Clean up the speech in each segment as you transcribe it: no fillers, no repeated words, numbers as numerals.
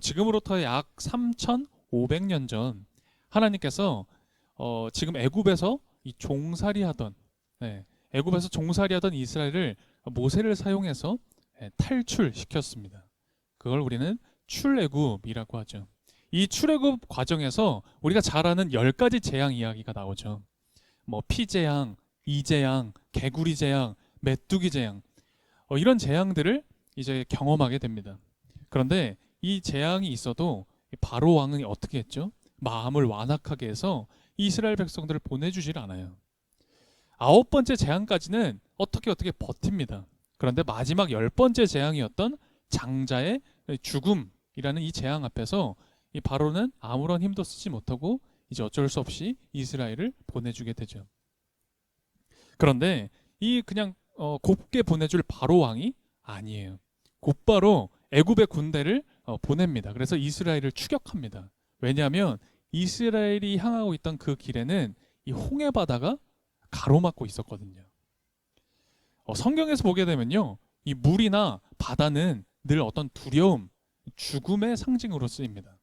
지금으로부터 약 3,500년 전 하나님께서 지금 애굽에서 이 종살이하던 애굽에서 종살이하던 이스라엘을 모세를 사용해서 탈출시켰습니다. 그걸 우리는 출애굽이라고 하죠. 이 출애굽 과정에서 우리가 잘 아는 10가지 재앙 이야기가 나오죠. 뭐 피재앙, 이재앙, 개구리 재앙, 메뚜기 재앙, 이런 재앙들을 이제 경험하게 됩니다. 그런데 이 재앙이 있어도 바로 왕은 어떻게 했죠? 마음을 완악하게 해서 이스라엘 백성들을 보내주질 않아요. 9번째 재앙까지는 어떻게 버팁니다. 그런데 마지막 10번째 재앙이었던 장자의 죽음이라는 이 재앙 앞에서 이 바로는 아무런 힘도 쓰지 못하고 이제 어쩔 수 없이 이스라엘을 보내주게 되죠. 그런데 이 그냥 곱게 보내줄 바로 왕이 아니에요. 곧바로 애굽의 군대를 보냅니다. 그래서 이스라엘을 추격합니다. 왜냐하면 이스라엘이 향하고 있던 그 길에는 이 홍해 바다가 가로막고 있었거든요. 성경에서 보게 되면요, 이 물이나 바다는 늘 어떤 두려움, 죽음의 상징으로 쓰입니다.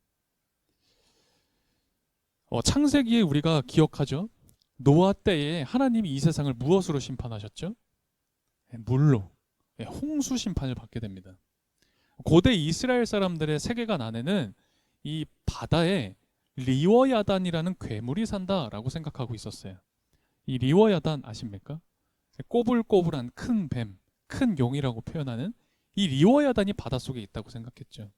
창세기에 우리가 기억하죠. 노아 때에 하나님이 이 세상을 무엇으로 심판하셨죠? 물로, 홍수 심판을 받게 됩니다. 고대 이스라엘 사람들의 세계관 안에는 이 바다에 리워야단이라는 괴물이 산다라고 생각하고 있었어요. 이 리워야단 아십니까? 꼬불꼬불한 큰 뱀, 큰 용이라고 표현하는 이 리워야단이 바닷속에 있다고 생각했죠.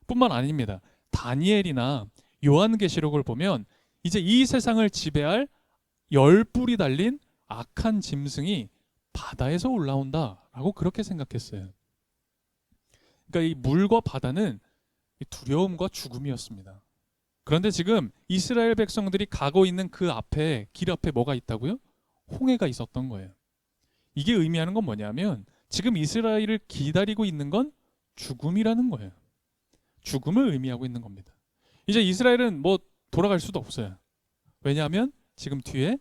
뿐만 아닙니다. 다니엘이나 요한계시록을 보면 이제 이 세상을 지배할 열뿔이 달린 악한 짐승이 바다에서 올라온다라고 그렇게 생각했어요. 그러니까 이 물과 바다는 두려움과 죽음이었습니다. 그런데 지금 이스라엘 백성들이 가고 있는 그 앞에, 길 앞에 뭐가 있다고요? 홍해가 있었던 거예요. 이게 의미하는 건 뭐냐면 지금 이스라엘을 기다리고 있는 건 죽음이라는 거예요. 죽음을 의미하고 있는 겁니다. 이제 이스라엘은 뭐 돌아갈 수도 없어요. 왜냐하면 지금 뒤에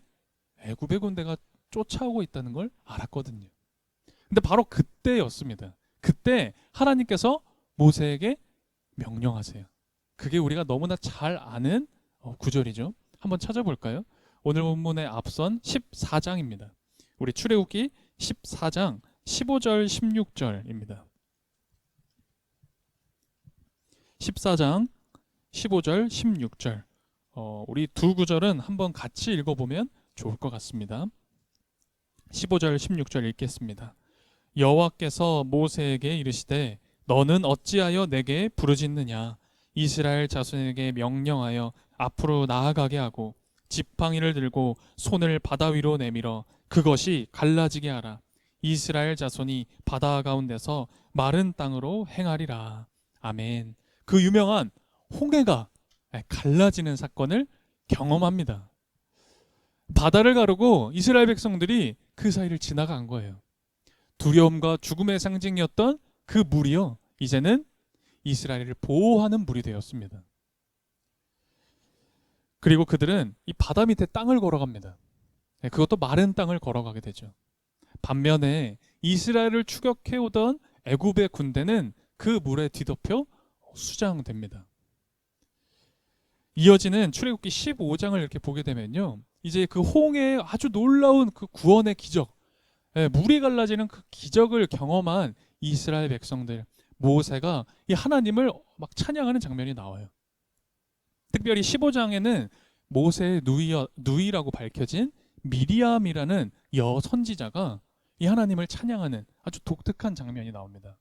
애굽의 군대가 쫓아오고 있다는 걸 알았거든요. 근데 바로 그때였습니다. 그때 하나님께서 모세에게 명령하세요. 그게 우리가 너무나 잘 아는 구절이죠. 한번 찾아볼까요? 오늘 본문의 앞선 14장입니다. 우리 출애굽기 14장 15절 16절입니다. 14장 15절 16절 우리 두 구절은 한번 같이 읽어보면 좋을 것 같습니다. 15절 16절 읽겠습니다. 여호와께서 모세에게 이르시되 너는 어찌하여 내게 부르짖느냐 이스라엘 자손에게 명령하여 앞으로 나아가게 하고 지팡이를 들고 손을 바다 위로 내밀어 그것이 갈라지게 하라. 이스라엘 자손이 바다 가운데서 마른 땅으로 행하리라. 아멘. 그 유명한 홍해가 갈라지는 사건을 경험합니다. 바다를 가르고 이스라엘 백성들이 그 사이를 지나간 거예요. 두려움과 죽음의 상징이었던 그 물이요, 이제는 이스라엘을 보호하는 물이 되었습니다. 그리고 그들은 이 바다 밑에 땅을 걸어갑니다. 그것도 마른 땅을 걸어가게 되죠. 반면에 이스라엘을 추격해오던 애굽의 군대는 그 물에 뒤덮여 수장됩니다. 이어지는 출애굽기 15장을 이렇게 보게 되면요, 이제 그 홍해의 아주 놀라운 그 구원의 기적, 물이 갈라지는 그 기적을 경험한 이스라엘 백성들, 모세가 이 하나님을 막 찬양하는 장면이 나와요. 특별히 15장에는 모세의 누이라고 밝혀진 미리암이라는 여선지자가 이 하나님을 찬양하는 아주 독특한 장면이 나옵니다.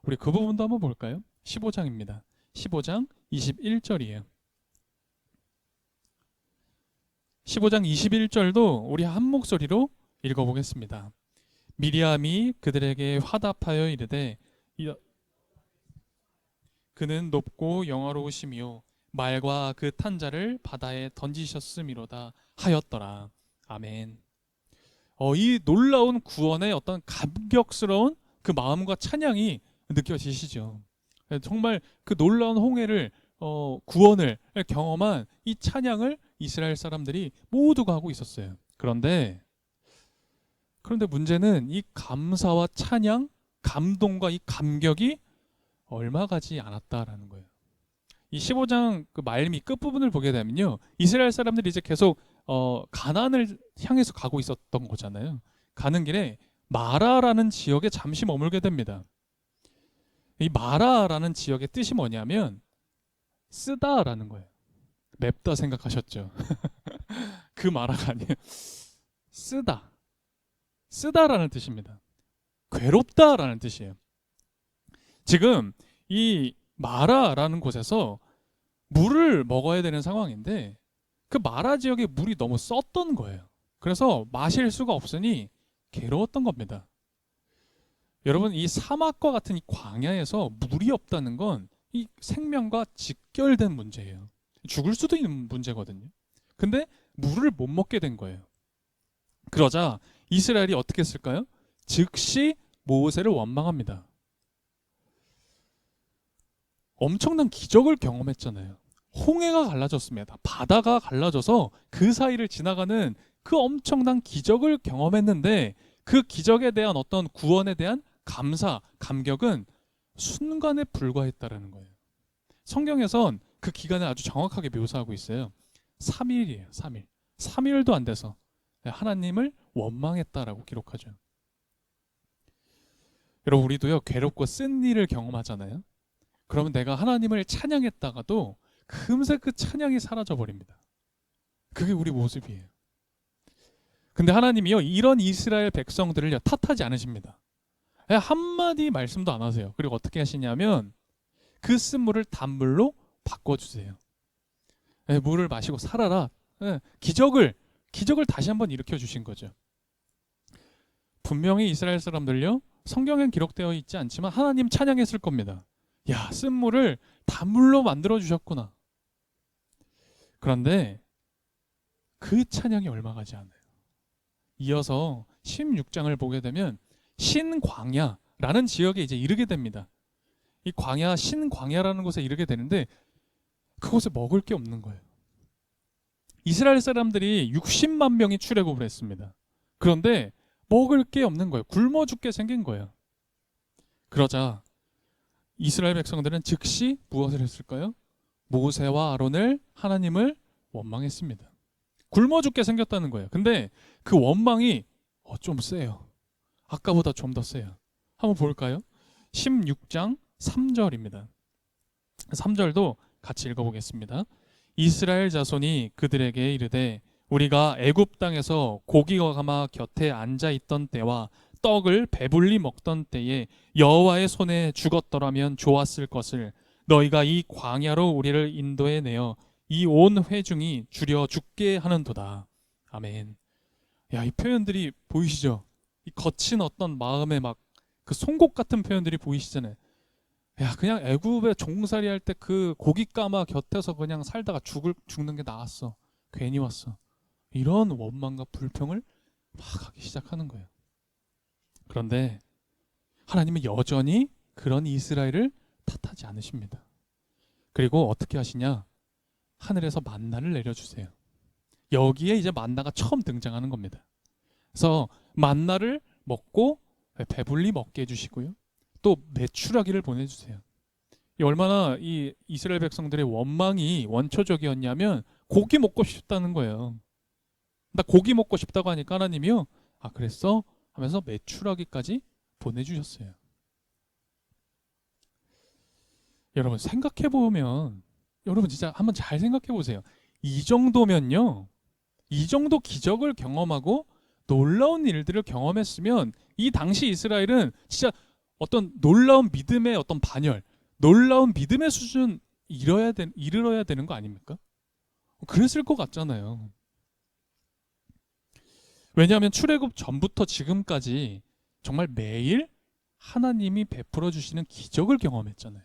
우리 그 부분도 한번 볼까요? 15장입니다. 15장 21절이에요. 15장 21절도 우리 한 목소리로 읽어보겠습니다. 미리암이 그들에게 화답하여 이르되 그는 높고 영화로우시며 말과 그 탄자를 바다에 던지셨음이로다 하였더라. 아멘. 이 놀라운 구원의 어떤 감격스러운 그 마음과 찬양이 느껴지시죠? 정말 그 놀라운 홍해를 구원을 경험한 이 찬양을 이스라엘 사람들이 모두가 하고 있었어요. 그런데 문제는 이 감사와 찬양, 감동과 이 감격이 얼마 가지 않았다라는 거예요. 이 15장 그 말미 끝부분을 보게 되면요. 이스라엘 사람들이 이제 계속 가나안을 향해서 가고 있었던 거잖아요. 가는 길에 마라라는 지역에 잠시 머물게 됩니다. 이 마라라는 지역의 뜻이 뭐냐면 쓰다라는 거예요. 맵다 생각하셨죠? 그 마라가 아니에요. 쓰다. 쓰다라는 뜻입니다. 괴롭다라는 뜻이에요. 지금 이 마라라는 곳에서 물을 먹어야 되는 상황인데 그 마라 지역에 물이 너무 썼던 거예요. 그래서 마실 수가 없으니 괴로웠던 겁니다. 여러분, 이 사막과 같은 이 광야에서 물이 없다는 건 이 생명과 직결된 문제예요. 죽을 수도 있는 문제거든요. 근데 물을 못 먹게 된 거예요. 그러자 이스라엘이 어떻게 했을까요? 즉시 모세를 원망합니다. 엄청난 기적을 경험했잖아요. 홍해가 갈라졌습니다. 바다가 갈라져서 그 사이를 지나가는 그 엄청난 기적을 경험했는데 그 기적에 대한 어떤 구원에 대한 감사, 감격은 순간에 불과했다라는 거예요. 성경에선 그 기간을 아주 정확하게 묘사하고 있어요. 3일이에요. 3일. 3일도 안 돼서 하나님을 원망했다라고 기록하죠. 여러분, 우리도요, 괴롭고 쓴 일을 경험하잖아요. 그러면 내가 하나님을 찬양했다가도 금세 그 찬양이 사라져 버립니다. 그게 우리 모습이에요. 근데 하나님이요, 이런 이스라엘 백성들을 탓하지 않으십니다. 한마디 말씀도 안 하세요. 그리고 어떻게 하시냐면 그 쓴물을 단물로 바꿔주세요. 물을 마시고 살아라. 기적을 다시 한번 일으켜 주신 거죠. 분명히 이스라엘 사람들요, 성경엔 기록되어 있지 않지만 하나님 찬양했을 겁니다. 야, 쓴물을 단물로 만들어 주셨구나. 그런데 그 찬양이 얼마 가지 않아요. 이어서 16장을 보게 되면 신광야라는 지역에 이제 이르게 됩니다. 이 광야, 신광야라는 곳에 이르게 되는데 그곳에 먹을 게 없는 거예요. 이스라엘 사람들이 60만 명이 출애굽을 했습니다. 그런데 먹을 게 없는 거예요. 굶어 죽게 생긴 거예요. 그러자 이스라엘 백성들은 즉시 무엇을 했을까요? 모세와 아론을, 하나님을 원망했습니다. 굶어 죽게 생겼다는 거예요. 근데 그 원망이 좀 세요. 아까보다 좀 더 세요. 한번 볼까요? 16장 3절입니다. 3절도 같이 읽어보겠습니다. 이스라엘 자손이 그들에게 이르되 우리가 애굽 땅에서 고기와 가마 곁에 앉아 있던 때와 떡을 배불리 먹던 때에 여호와의 손에 죽었더라면 좋았을 것을 너희가 이 광야로 우리를 인도해 내어 이 온 회중이 줄여 죽게 하는도다. 아멘. 야, 이 표현들이 보이시죠? 이 거친 어떤 마음의 막 그 송곳 같은 표현들이 보이시잖아요. 야, 그냥 애굽에 종살이 할 때 그 고깃가마 곁에서 그냥 살다가 죽는 게 나았어. 괜히 왔어. 이런 원망과 불평을 막 하기 시작하는 거예요. 그런데 하나님은 여전히 그런 이스라엘을 탓하지 않으십니다. 그리고 어떻게 하시냐? 하늘에서 만나를 내려주세요. 여기에 이제 만나가 처음 등장하는 겁니다. 그래서 만나를 먹고 배불리 먹게 해주시고요. 또 메추라기를 보내주세요. 얼마나 이 이스라엘 백성들의 원망이 원초적이었냐면 고기 먹고 싶다는 거예요. 나 고기 먹고 싶다고 하니까 하나님이요, 아 그랬어? 하면서 메추라기까지 보내주셨어요. 여러분 생각해보면, 여러분 진짜 한번 잘 생각해보세요. 이 정도면요, 이 정도 기적을 경험하고 놀라운 일들을 경험했으면 이 당시 이스라엘은 진짜 어떤 놀라운 믿음의 어떤 반열, 놀라운 믿음의 수준 이르러야 되는 거 아닙니까? 그랬을 것 같잖아요. 왜냐하면 출애굽 전부터 지금까지 정말 매일 하나님이 베풀어 주시는 기적을 경험했잖아요.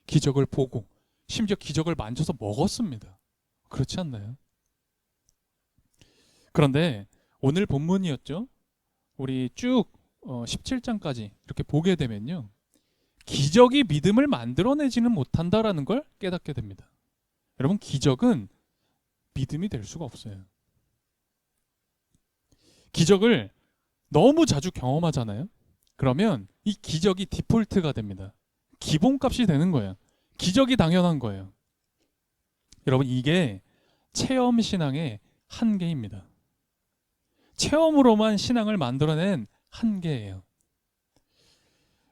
기적을 보고 심지어 기적을 만져서 먹었습니다. 그렇지 않나요? 그런데 오늘 본문이었죠. 우리 쭉 17장까지 이렇게 보게 되면요, 기적이 믿음을 만들어내지는 못한다라는 걸 깨닫게 됩니다. 여러분, 기적은 믿음이 될 수가 없어요. 기적을 너무 자주 경험하잖아요. 그러면 이 기적이 디폴트가 됩니다. 기본값이 되는 거예요. 기적이 당연한 거예요. 여러분, 이게 체험 신앙의 한계입니다. 체험으로만 신앙을 만들어낸 한계예요.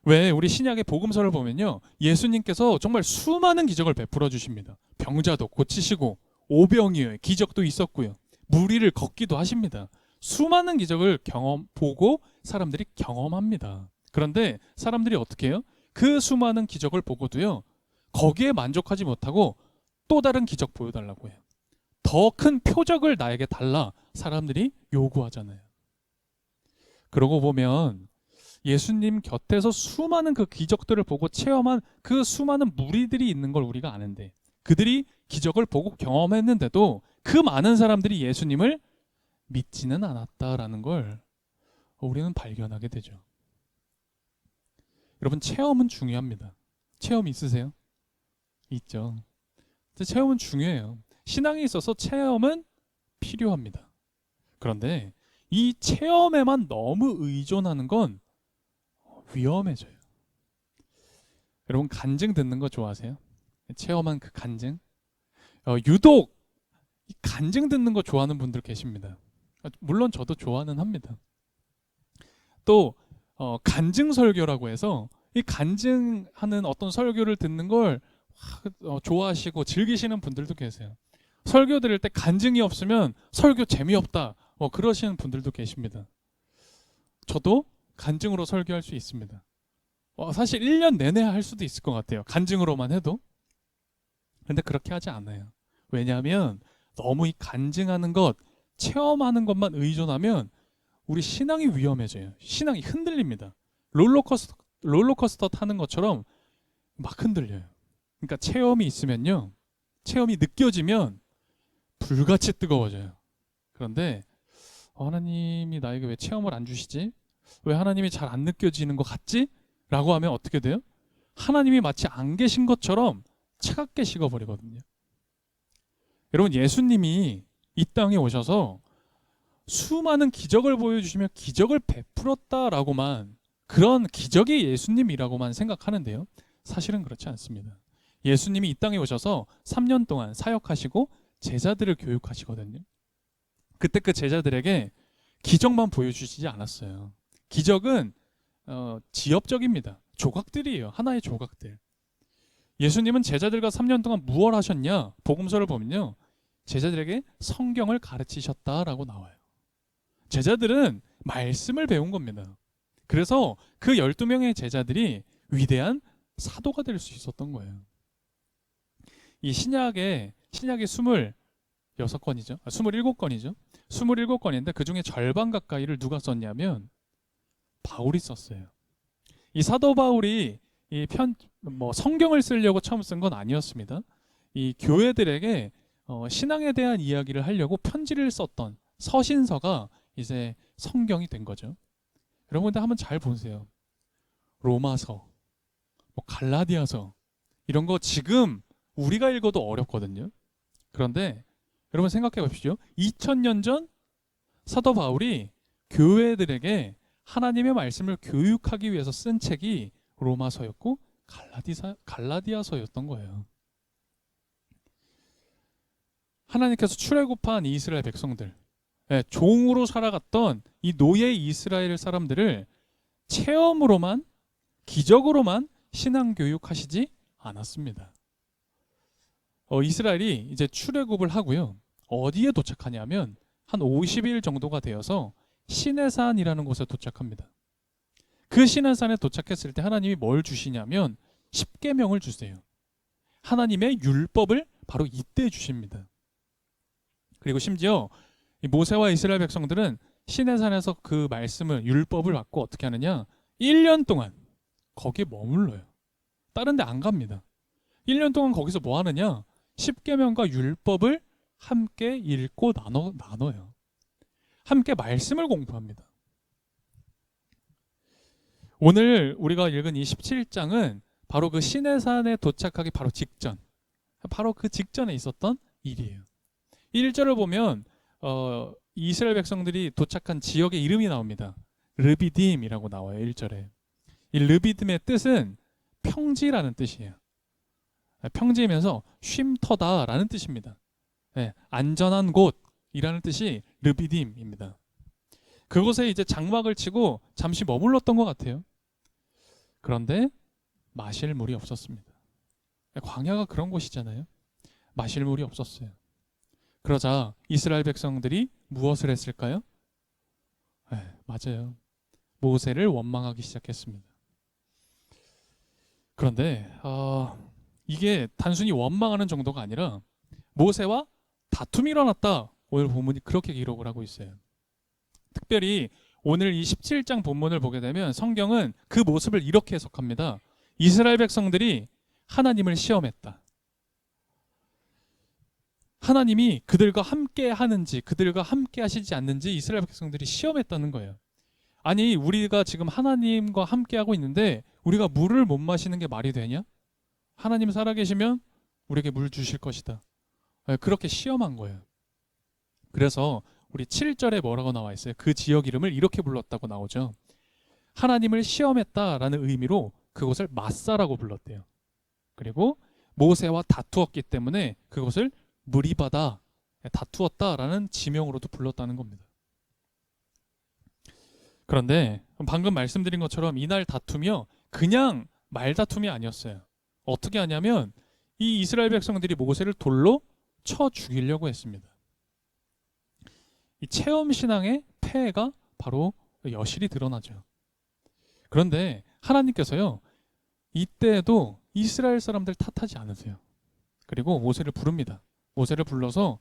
왜 우리 신약의 복음서를 보면요, 예수님께서 정말 수많은 기적을 베풀어 주십니다. 병자도 고치시고 오병이어의 기적도 있었고요, 물 위를 걷기도 하십니다. 수많은 기적을 보고 사람들이 경험합니다. 그런데 사람들이 어떻게 해요? 그 수많은 기적을 보고도요, 거기에 만족하지 못하고 또 다른 기적 보여달라고 해요. 더 큰 표적을 나에게 달라 사람들이 요구하잖아요. 그러고 보면 예수님 곁에서 수많은 그 기적들을 보고 체험한 그 수많은 무리들이 있는 걸 우리가 아는데, 그들이 기적을 보고 경험했는데도 그 많은 사람들이 예수님을 믿지는 않았다라는 걸 우리는 발견하게 되죠. 여러분, 체험은 중요합니다. 체험 있으세요? 있죠. 체험은 중요해요. 신앙에 있어서 체험은 필요합니다. 그런데 이 체험에만 너무 의존하는 건 위험해져요. 여러분, 간증 듣는 거 좋아하세요? 체험한 그 간증? 유독 이 간증 듣는 거 좋아하는 분들 계십니다. 물론 저도 좋아는 합니다. 또 간증 설교라고 해서 이 간증하는 어떤 설교를 듣는 걸 좋아하시고 즐기시는 분들도 계세요. 설교 들을 때 간증이 없으면 설교 재미없다, 그러시는 분들도 계십니다. 저도 간증으로 설교할 수 있습니다. 사실 1년 내내 할 수도 있을 것 같아요. 간증으로만 해도. 근데 그렇게 하지 않아요. 왜냐하면 너무 이 간증하는 것, 체험하는 것만 의존하면 우리 신앙이 위험해져요. 신앙이 흔들립니다. 롤러코스터 타는 것처럼 막 흔들려요. 그러니까 체험이 있으면요, 체험이 느껴지면 불같이 뜨거워져요. 그런데 하나님이 나에게 왜 체험을 안 주시지? 왜 하나님이 잘 안 느껴지는 것 같지? 라고 하면 어떻게 돼요? 하나님이 마치 안 계신 것처럼 차갑게 식어버리거든요. 여러분, 예수님이 이 땅에 오셔서 수많은 기적을 보여주시며 기적을 베풀었다라고만, 그런 기적이 예수님이라고만 생각하는데요, 사실은 그렇지 않습니다. 예수님이 이 땅에 오셔서 3년 동안 사역하시고 제자들을 교육하시거든요. 그때 그 제자들에게 기적만 보여주시지 않았어요. 기적은 지엽적입니다. 조각들이에요. 하나의 조각들. 예수님은 제자들과 3년 동안 무엇을 하셨냐? 복음서를 보면요, 제자들에게 성경을 가르치셨다라고 나와요. 제자들은 말씀을 배운 겁니다. 그래서 그 12명의 제자들이 위대한 사도가 될 수 있었던 거예요. 이 신약이 26권이죠. 27권이죠. 27권인데 그 중에 절반 가까이를 누가 썼냐면 바울이 썼어요. 이 사도 바울이 성경을 쓰려고 처음 쓴 건 아니었습니다. 이 교회들에게 신앙에 대한 이야기를 하려고 편지를 썼던 서신서가 이제 성경이 된 거죠. 여러분들 한번 잘 보세요. 로마서, 갈라디아서, 이런 거 지금 우리가 읽어도 어렵거든요. 그런데 여러분 생각해 보십시오. 2000년 전 사도 바울이 교회들에게 하나님의 말씀을 교육하기 위해서 쓴 책이 로마서였고 갈라디아서였던 거예요. 하나님께서 출애굽한 이스라엘 백성들, 종으로 살아갔던 이 노예 이스라엘 사람들을 체험으로만, 기적으로만 신앙 교육하시지 않았습니다. 이스라엘이 이제 출애굽을 하고요, 어디에 도착하냐면 한 50일 정도가 되어서 시내산이라는 곳에 도착합니다. 그 시내산에 도착했을 때 하나님이 뭘 주시냐면 10계명을 주세요. 하나님의 율법을 바로 이때 주십니다. 그리고 심지어 이 모세와 이스라엘 백성들은 시내산에서 그 말씀을, 율법을 받고 어떻게 하느냐, 1년 동안 거기에 머물러요. 다른 데 안 갑니다. 1년 동안 거기서 뭐 하느냐, 10계명과 율법을 함께 읽고 나눠요. 함께 말씀을 공부합니다. 오늘 우리가 읽은 이 17장은 바로 그 시내산에 도착하기 바로 직전, 바로 그 직전에 있었던 일이에요. 1절을 보면 이스라엘 백성들이 도착한 지역의 이름이 나옵니다. 르비딤이라고 나와요. 1절에. 이 르비딤의 뜻은 평지라는 뜻이에요. 평지이면서 쉼터다라는 뜻입니다. 안전한 곳이라는 뜻이 르비딤입니다. 그곳에 이제 장막을 치고 잠시 머물렀던 것 같아요. 그런데 마실 물이 없었습니다. 광야가 그런 곳이잖아요. 마실 물이 없었어요. 그러자 이스라엘 백성들이 무엇을 했을까요? 맞아요. 모세를 원망하기 시작했습니다. 그런데 이게 단순히 원망하는 정도가 아니라 모세와 다툼이 일어났다. 오늘 본문이 그렇게 기록을 하고 있어요. 특별히 오늘 이 17장 본문을 보게 되면 성경은 그 모습을 이렇게 해석합니다. 이스라엘 백성들이 하나님을 시험했다. 하나님이 그들과 함께 하는지 그들과 함께 하시지 않는지 이스라엘 백성들이 시험했다는 거예요. 아니 우리가 지금 하나님과 함께 하고 있는데 우리가 물을 못 마시는 게 말이 되냐? 하나님 살아계시면 우리에게 물 주실 것이다. 그렇게 시험한 거예요. 그래서 우리 7절에 뭐라고 나와 있어요? 그 지역 이름을 이렇게 불렀다고 나오죠. 하나님을 시험했다라는 의미로 그곳을 마사라고 불렀대요. 그리고 모세와 다투었기 때문에 그것을 무리바다, 다투었다라는 지명으로도 불렀다는 겁니다. 그런데 방금 말씀드린 것처럼 이날 다투며 그냥 말다툼이 아니었어요. 어떻게 하냐면 이 이스라엘 백성들이 모세를 돌로 쳐 죽이려고 했습니다. 이 체험신앙의 폐해가 바로 여실히 드러나죠. 그런데 하나님께서요, 이때에도 이스라엘 사람들 탓하지 않으세요. 그리고 모세를 부릅니다. 모세를 불러서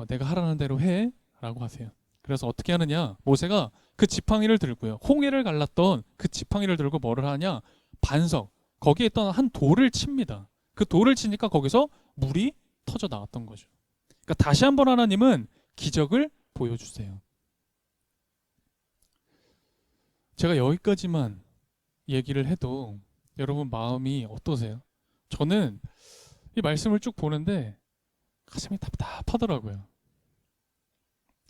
내가 하라는 대로 해 라고 하세요. 그래서 어떻게 하느냐, 모세가 그 지팡이를 들고요, 홍해를 갈랐던 그 지팡이를 들고 뭐를 하냐, 반석, 거기에 있던 한 돌을 칩니다. 그 돌을 치니까 거기서 물이 터져 나왔던 거죠. 그러니까 다시 한번 하나님은 기적을 보여주세요. 제가 여기까지만 얘기를 해도 여러분 마음이 어떠세요? 저는 이 말씀을 쭉 보는데 가슴이 답답하더라고요.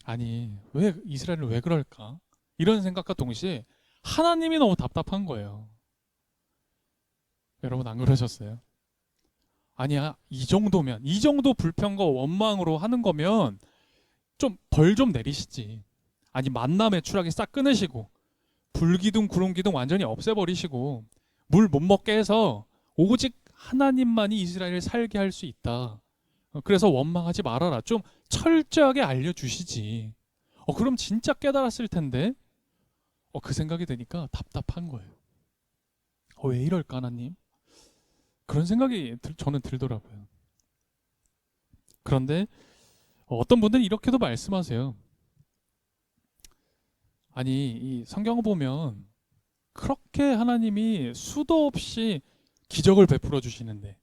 아니 왜 이스라엘은 왜 그럴까? 이런 생각과 동시에 하나님이 너무 답답한 거예요. 여러분 안 그러셨어요? 아니야, 이 정도면, 이 정도 불평과 원망으로 하는 거면 좀 벌 좀 내리시지. 아니 만남의 추락이 싹 끊으시고 불기둥 구름기둥 완전히 없애버리시고 물 못 먹게 해서 오직 하나님만이 이스라엘을 살게 할 수 있다. 그래서 원망하지 말아라. 좀 철저하게 알려주시지. 그럼 진짜 깨달았을 텐데. 그 생각이 드니까 답답한 거예요. 왜 이럴까 하나님? 그런 생각이 저는 들더라고요. 그런데 어떤 분들은 이렇게도 말씀하세요. 아니 이 성경을 보면 그렇게 하나님이 수도 없이 기적을 베풀어 주시는데,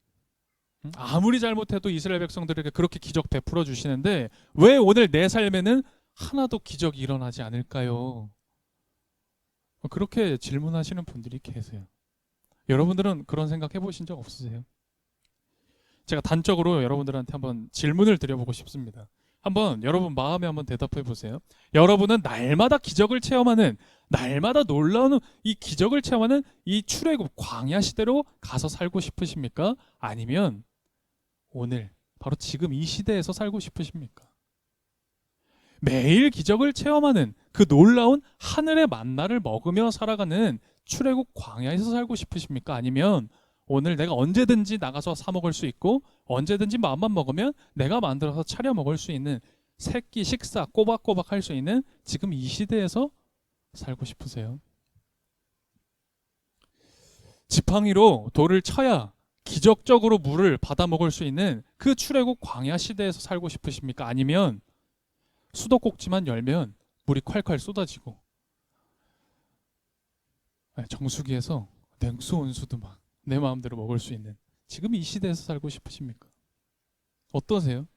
아무리 잘못해도 이스라엘 백성들에게 그렇게 기적 베풀어 주시는데 왜 오늘 내 삶에는 하나도 기적이 일어나지 않을까요? 그렇게 질문하시는 분들이 계세요. 여러분들은 그런 생각 해보신 적 없으세요? 제가 단적으로 여러분들한테 한번 질문을 드려보고 싶습니다. 한번 여러분 마음에 한번 대답해 보세요. 여러분은 날마다 기적을 체험하는, 날마다 놀라운 이 기적을 체험하는 이 출애굽 광야 시대로 가서 살고 싶으십니까? 아니면 오늘 바로 지금 이 시대에서 살고 싶으십니까? 매일 기적을 체험하는 그 놀라운 하늘의 만나를 먹으며 살아가는 출애굽 광야에서 살고 싶으십니까? 아니면 오늘 내가 언제든지 나가서 사 먹을 수 있고 언제든지 마음만 먹으면 내가 만들어서 차려 먹을 수 있는 새끼 식사 꼬박꼬박 할 수 있는 지금 이 시대에서 살고 싶으세요? 지팡이로 돌을 쳐야 기적적으로 물을 받아 먹을 수 있는 그 출애굽 광야 시대에서 살고 싶으십니까? 아니면 수도꼭지만 열면 물이 콸콸 쏟아지고 정수기에서 냉수 온수도 막 내 마음대로 먹을 수 있는 지금 이 시대에서 살고 싶으십니까? 어떠세요?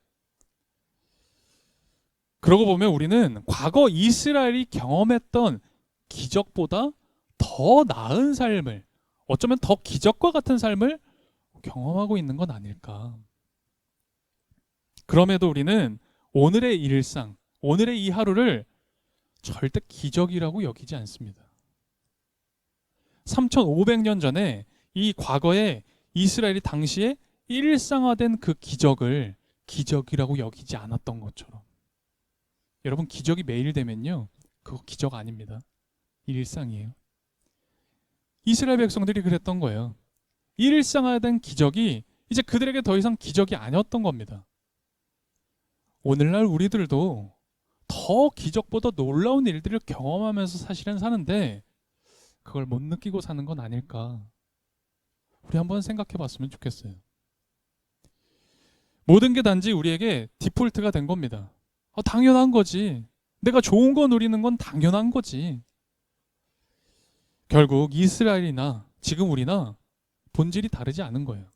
그러고 보면 우리는 과거 이스라엘이 경험했던 기적보다 더 나은 삶을, 어쩌면 더 기적과 같은 삶을 경험하고 있는 건 아닐까. 그럼에도 우리는 오늘의 일상, 오늘의 이 하루를 절대 기적이라고 여기지 않습니다. 3,500년 전에 이 과거에 이스라엘이 당시에 일상화된 그 기적을 기적이라고 여기지 않았던 것처럼. 여러분, 기적이 매일 되면요, 그거 기적 아닙니다. 일상이에요. 이스라엘 백성들이 그랬던 거예요. 일상화된 기적이 이제 그들에게 더 이상 기적이 아니었던 겁니다. 오늘날 우리들도 더 기적보다 놀라운 일들을 경험하면서 사실은 사는데 그걸 못 느끼고 사는 건 아닐까. 우리 한번 생각해 봤으면 좋겠어요. 모든 게 단지 우리에게 디폴트가 된 겁니다. 당연한 거지. 내가 좋은 거 누리는 건 당연한 거지. 결국 이스라엘이나 지금 우리나 본질이 다르지 않은 거예요.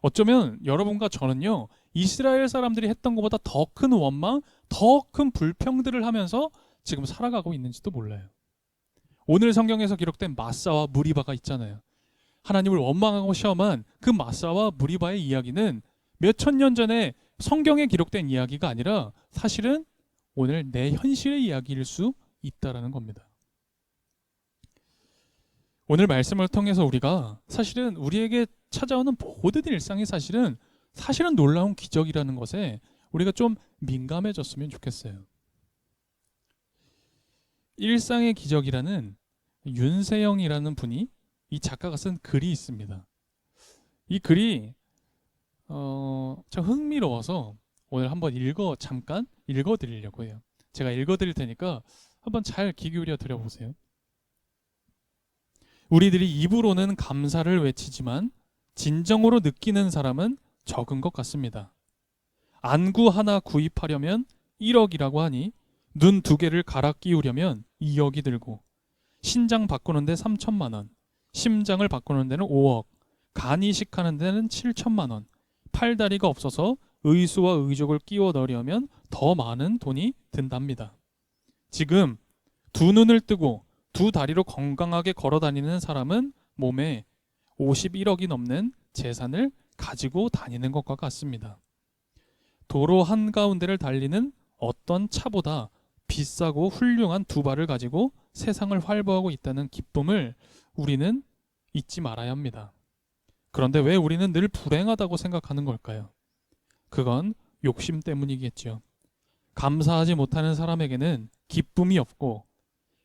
어쩌면 여러분과 저는요, 이스라엘 사람들이 했던 것보다 더 큰 원망, 더 큰 불평들을 하면서 지금 살아가고 있는지도 몰라요. 오늘 성경에서 기록된 마사와 무리바가 있잖아요. 하나님을 원망하고 시험한 그 마사와 무리바의 이야기는 몇천 년 전에 성경에 기록된 이야기가 아니라 사실은 오늘 내 현실의 이야기일 수 있다라는 겁니다. 오늘 말씀을 통해서 우리가 사실은 우리에게 찾아오는 모든 일상이 사실은 놀라운 기적이라는 것에 우리가 좀 민감해졌으면 좋겠어요. 일상의 기적이라는 윤세영이라는 분이, 이 작가가 쓴 글이 있습니다. 이 글이 참 흥미로워서 오늘 한번 잠깐 읽어드리려고 해요. 제가 읽어드릴 테니까 한번 잘 귀 기울여 들어보세요. 우리들이 입으로는 감사를 외치지만 진정으로 느끼는 사람은 적은 것 같습니다. 안구 하나 구입하려면 1억이라고 하니 눈 2개를 갈아 끼우려면 2억이 들고, 신장 바꾸는 데 3천만 원, 심장을 바꾸는 데는 5억, 간 이식하는 데는 7천만 원, 팔다리가 없어서 의수와 의족을 끼워 넣으려면 더 많은 돈이 든답니다. 지금 2눈을 뜨고 2다리로 건강하게 걸어 다니는 사람은 몸에 51억이 넘는 재산을 가지고 다니는 것과 같습니다. 도로 한가운데를 달리는 어떤 차보다 비싸고 훌륭한 2발을 가지고 세상을 활보하고 있다는 기쁨을 우리는 잊지 말아야 합니다. 그런데 왜 우리는 늘 불행하다고 생각하는 걸까요? 그건 욕심 때문이겠죠. 감사하지 못하는 사람에게는 기쁨이 없고,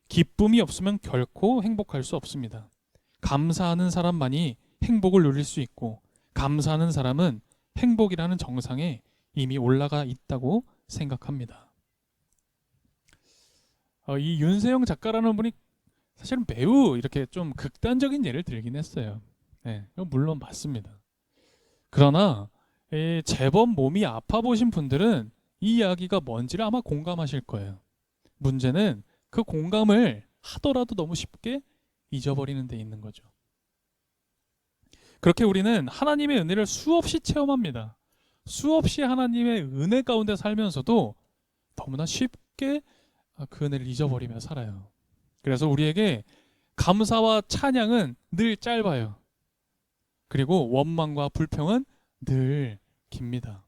기쁨이 없으면 결코 행복할 수 없습니다. 감사하는 사람만이 행복을 누릴 수 있고, 감사하는 사람은 행복이라는 정상에 이미 올라가 있다고 생각합니다. 이 윤세영 작가라는 분이 사실은 매우 이렇게 좀 극단적인 예를 들긴 했어요. 네, 물론 맞습니다. 그러나 제법 몸이 아파 보신 분들은 이 이야기가 뭔지를 아마 공감하실 거예요. 문제는 그 공감을 하더라도 너무 쉽게 잊어버리는 데 있는 거죠. 그렇게 우리는 하나님의 은혜를 수없이 체험합니다. 수없이 하나님의 은혜 가운데 살면서도 너무나 쉽게 그 은혜를 잊어버리며 살아요. 그래서 우리에게 감사와 찬양은 늘 짧아요. 그리고 원망과 불평은 늘 깁니다.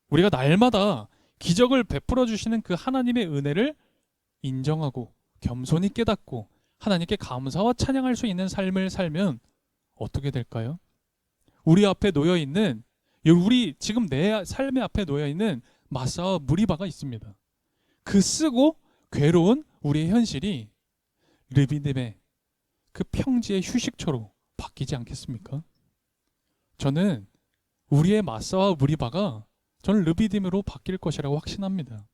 우리가 날마다 기적을 베풀어 주시는 그 하나님의 은혜를 인정하고 겸손히 깨닫고 하나님께 감사와 찬양할 수 있는 삶을 살면 어떻게 될까요? 우리 앞에 놓여 있는, 우리 지금 내 삶의 앞에 놓여 있는 마사와 무리바가 있습니다. 그 쓰고 괴로운 우리의 현실이 르비딤의 그 평지의 휴식처로 바뀌지 않겠습니까? 저는 우리의 마사와 무리바가 저는 르비딤으로 바뀔 것이라고 확신합니다.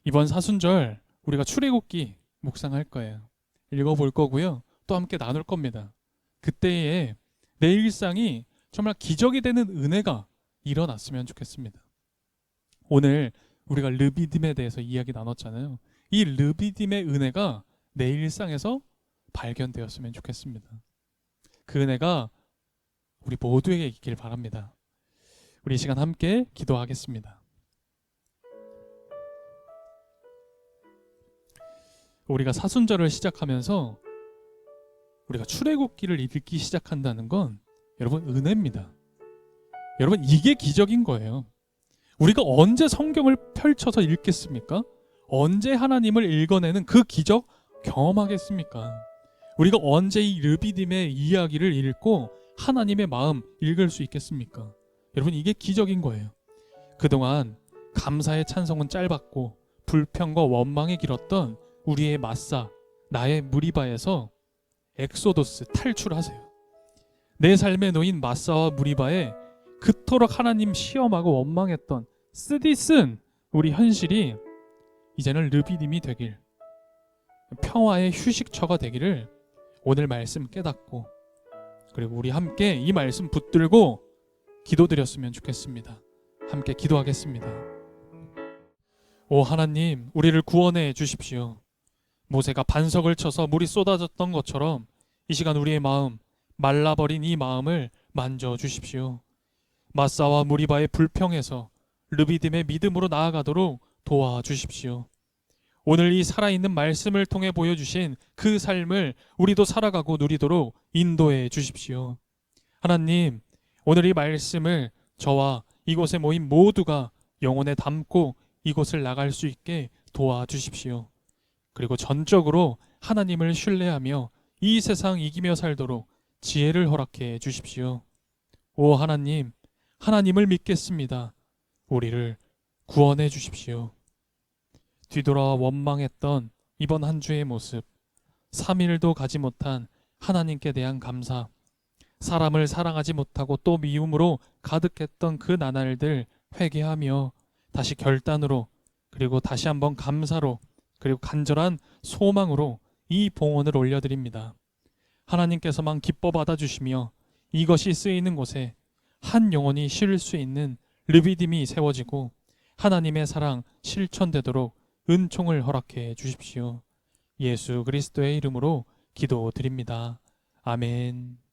이번 사순절 우리가 출애굽기 묵상할 거예요. 읽어볼 거고요. 또 함께 나눌 겁니다. 그때에 내 일상이 정말 기적이 되는 은혜가 일어났으면 좋겠습니다. 오늘 우리가 르비딤에 대해서 이야기 나눴잖아요. 이 르비딤의 은혜가 내 일상에서 발견되었으면 좋겠습니다. 그 은혜가 우리 모두에게 있길 바랍니다. 우리 이 시간 함께 기도하겠습니다. 우리가 사순절을 시작하면서 우리가 출애굽기를 읽기 시작한다는 건 여러분 은혜입니다. 여러분 이게 기적인 거예요. 우리가 언제 성경을 펼쳐서 읽겠습니까? 언제 하나님을 읽어내는 그 기적 경험하겠습니까? 우리가 언제 이 르비딤의 이야기를 읽고 하나님의 마음 읽을 수 있겠습니까? 여러분, 이게 기적인 거예요. 그동안 감사의 찬송은 짧았고 불평과 원망이 길었던 우리의 마사, 나의 무리바에서 엑소도스 탈출하세요. 내 삶에 놓인 마사와 무리바에 그토록 하나님 시험하고 원망했던 쓰디쓴 우리 현실이 이제는 르비딤이 되길, 평화의 휴식처가 되기를 오늘 말씀 깨닫고, 그리고 우리 함께 이 말씀 붙들고 기도드렸으면 좋겠습니다. 함께 기도하겠습니다. 오 하나님, 우리를 구원해 주십시오. 모세가 반석을 쳐서 물이 쏟아졌던 것처럼 이 시간 우리의 마음, 말라버린 이 마음을 만져주십시오. 마사와 무리바의 불평에서 르비딤의 믿음으로 나아가도록 도와주십시오. 오늘 이 살아있는 말씀을 통해 보여주신 그 삶을 우리도 살아가고 누리도록 인도해 주십시오. 하나님, 오늘 이 말씀을 저와 이곳에 모인 모두가 영혼에 담고 이곳을 나갈 수 있게 도와주십시오. 그리고 전적으로 하나님을 신뢰하며 이 세상 이기며 살도록 지혜를 허락해 주십시오. 오 하나님, 하나님을 믿겠습니다. 우리를 구원해 주십시오. 뒤돌아 원망했던 이번 한 주의 모습, 3일도 가지 못한 하나님께 대한 감사, 사람을 사랑하지 못하고 또 미움으로 가득했던 그 나날들 회개하며 다시 결단으로, 그리고 다시 한번 감사로, 그리고 간절한 소망으로 이 봉헌을 올려드립니다. 하나님께서만 기뻐 받아주시며 이것이 쓰이는 곳에 한 영혼이 쉴 수 있는 르비딤이 세워지고 하나님의 사랑 실천되도록 은총을 허락해 주십시오. 예수 그리스도의 이름으로 기도드립니다. 아멘.